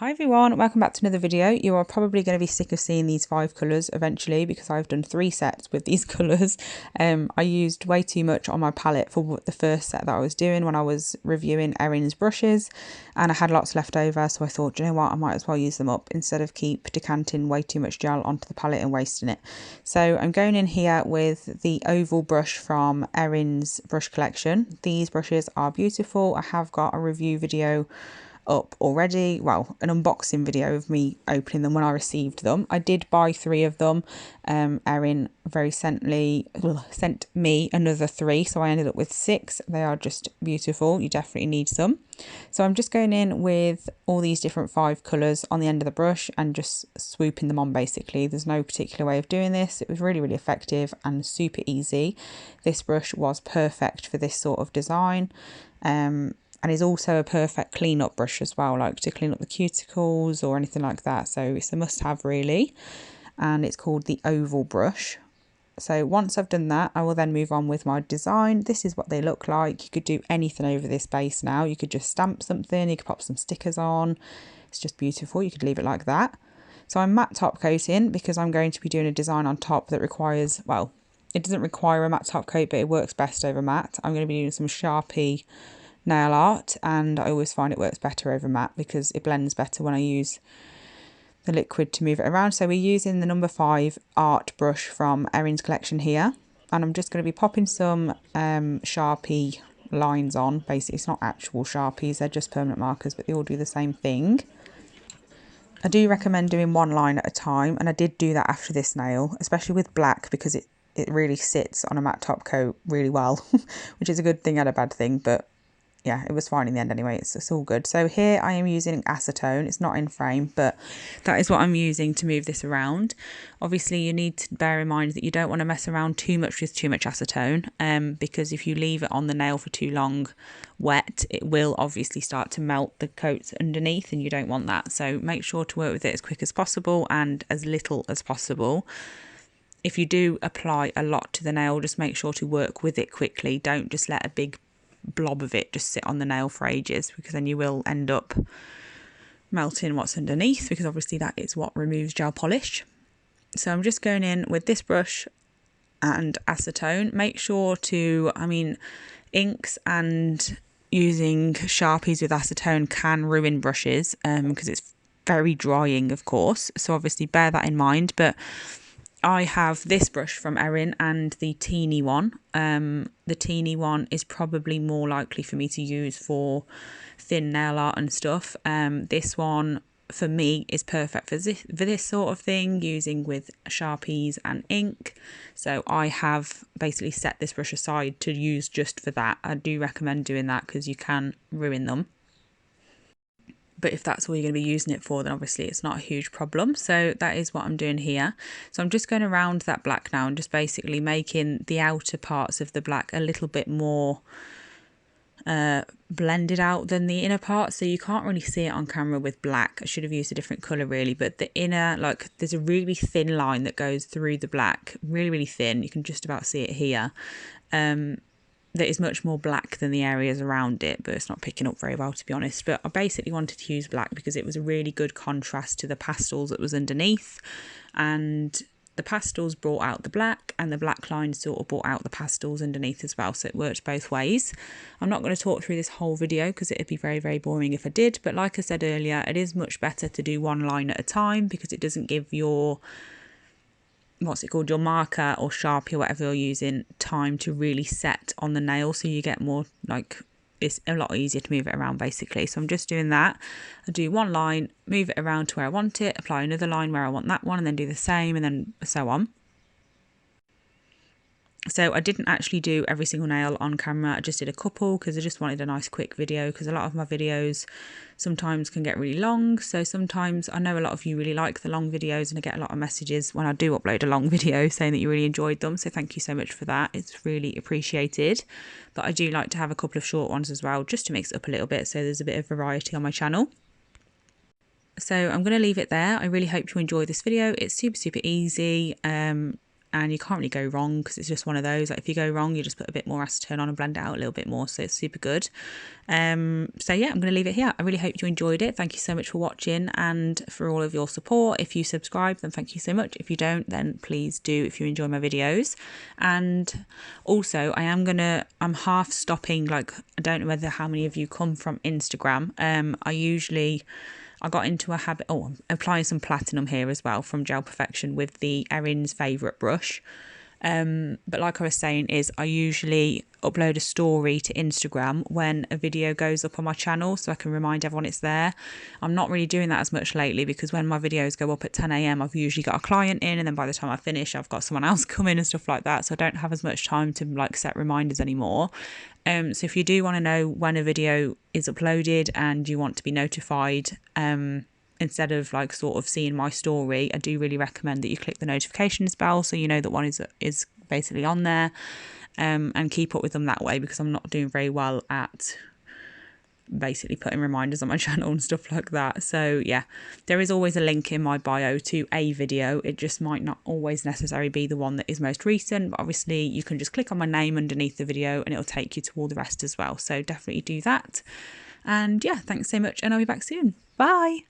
Hi everyone, welcome back to another video. You are probably going to be sick of seeing these 5 colours eventually because I've done 3 sets with these colours. I used way too much on my palette for the first set that I was doing when I was reviewing Erin's brushes, and I had lots left over, so I thought, you know what, I might as well use them up instead of keep decanting way too much gel onto the palette and wasting it. So I'm going in here with the oval brush from Erin's brush collection. These brushes are beautiful. I have got a review video up already, well, an unboxing video of me opening them when I received them. I did buy 3 of them. Erin sent me another 3, so I ended up with 6. They are just beautiful. You definitely need some. So I'm just going in with all these different 5 colours on the end of the brush and just swooping them on basically. There's no particular way of doing this. It was really effective and super easy. This brush was perfect for this sort of design. And is also a perfect clean up brush as well, like to clean up the cuticles or anything like that. So it's a must have really. And it's called the oval brush. So once I've done that, I will then move on with my design. This is what they look like. You could do anything over this base now. You could just stamp something, you could pop some stickers on. It's just beautiful. You could leave it like that. So I'm matte top coating because I'm going to be doing a design on top that requires, well, it doesn't require a matte top coat, but it works best over matte. I'm going to be doing some Sharpie nail art, and I always find it works better over matte because it blends better when I use the liquid to move it around. So we're using the number 5 art brush from Erin's collection here, and I'm just going to be popping some Sharpie lines on. Basically it's not actual Sharpies, they're just permanent markers, but they all do the same thing. I do recommend doing 1 line at a time, and I did do that after this nail, especially with black, because it really sits on a matte top coat really well which is a good thing and a bad thing, but yeah, it was fine in the end anyway. It's all good. So here I am using acetone. It's not in frame, but that is what I'm using to move this around. Obviously, you need to bear in mind that you don't want to mess around too much with too much acetone, because if you leave it on the nail for too long wet, it will obviously start to melt the coats underneath, and you don't want that. So make sure to work with it as quick as possible and as little as possible. If you do apply a lot to the nail, just make sure to work with it quickly. Don't just let a big blob of it just sit on the nail for ages, because then you will end up melting what's underneath, because obviously that is what removes gel polish. So I'm just going in with this brush and acetone. Make sure to, inks and using Sharpies with acetone can ruin brushes because it's very drying, of course, so obviously bear that in mind. But I have this brush from Erin and the teeny one. The teeny one is probably more likely for me to use for thin nail art and stuff. This one for me is perfect for this sort of thing, using with Sharpies and ink. So I have basically set this brush aside to use just for that. I do recommend doing that because you can ruin them. But if that's all you're going to be using it for, then obviously it's not a huge problem. So that is what I'm doing here. So I'm just going around that black now and just basically making the outer parts of the black a little bit more blended out than the inner part. So you can't really see it on camera with black. I should have used a different colour really, but the inner, like, there's a really thin line that goes through the black, really thin. You can just about see it here. That is much more black than the areas around it, but it's not picking up very well, to be honest. But I basically wanted to use black because it was a really good contrast to the pastels that was underneath, and the pastels brought out the black, and the black lines sort of brought out the pastels underneath as well, so it worked both ways. I'm not going to talk through this whole video because it'd be very boring if I did, but like I said earlier, it is much better to do 1 line at a time because it doesn't give your your marker or Sharpie or whatever you're using time to really set on the nail, so you get more, like, it's a lot easier to move it around basically. So I'm just doing that. I do 1 line, move it around to where I want it, apply another line where I want that one, and then do the same, and then so on. So I didn't actually do every single nail on camera, I just did a couple because I just wanted a nice quick video, because a lot of my videos sometimes can get really long. So sometimes, I know a lot of you really like the long videos, and I get a lot of messages when I do upload a long video saying that you really enjoyed them, so thank you so much for that, it's really appreciated. But I do like to have a couple of short ones as well, just to mix it up a little bit, so there's a bit of variety on my channel. So I'm going to leave it there. I really hope you enjoy this video. It's super easy. and you can't really go wrong because it's just one of those. Like if you go wrong, you just put a bit more acetone on and blend it out a little bit more, so it's super good. So yeah, I'm going to leave it here. I really hope you enjoyed it. Thank you so much for watching and for all of your support. If you subscribe, then thank you so much. If you don't, then please do if you enjoy my videos. And also I'm half stopping, like I don't know whether how many of you come from Instagram. I got into a habit, I'm applying some platinum here as well from Gel Perfection with the Erin's favourite brush. But like I was saying is I usually upload a story to Instagram when a video goes up on my channel so I can remind everyone it's there. I'm not really doing that as much lately because when my videos go up at 10 a.m. I've usually got a client in, and then by the time I finish I've got someone else come in and stuff like that, so I don't have as much time to like set reminders anymore. So if you do want to know when a video is uploaded and you want to be notified, instead of like sort of seeing my story, I do really recommend that you click the notifications bell so you know that one is basically on there, and keep up with them that way, because I'm not doing very well at basically putting reminders on my channel and stuff like that. So yeah, there is always a link in my bio to a video. It just might not always necessarily be the one that is most recent, but obviously you can just click on my name underneath the video and it'll take you to all the rest as well. So definitely do that. And yeah, thanks so much, and I'll be back soon. Bye.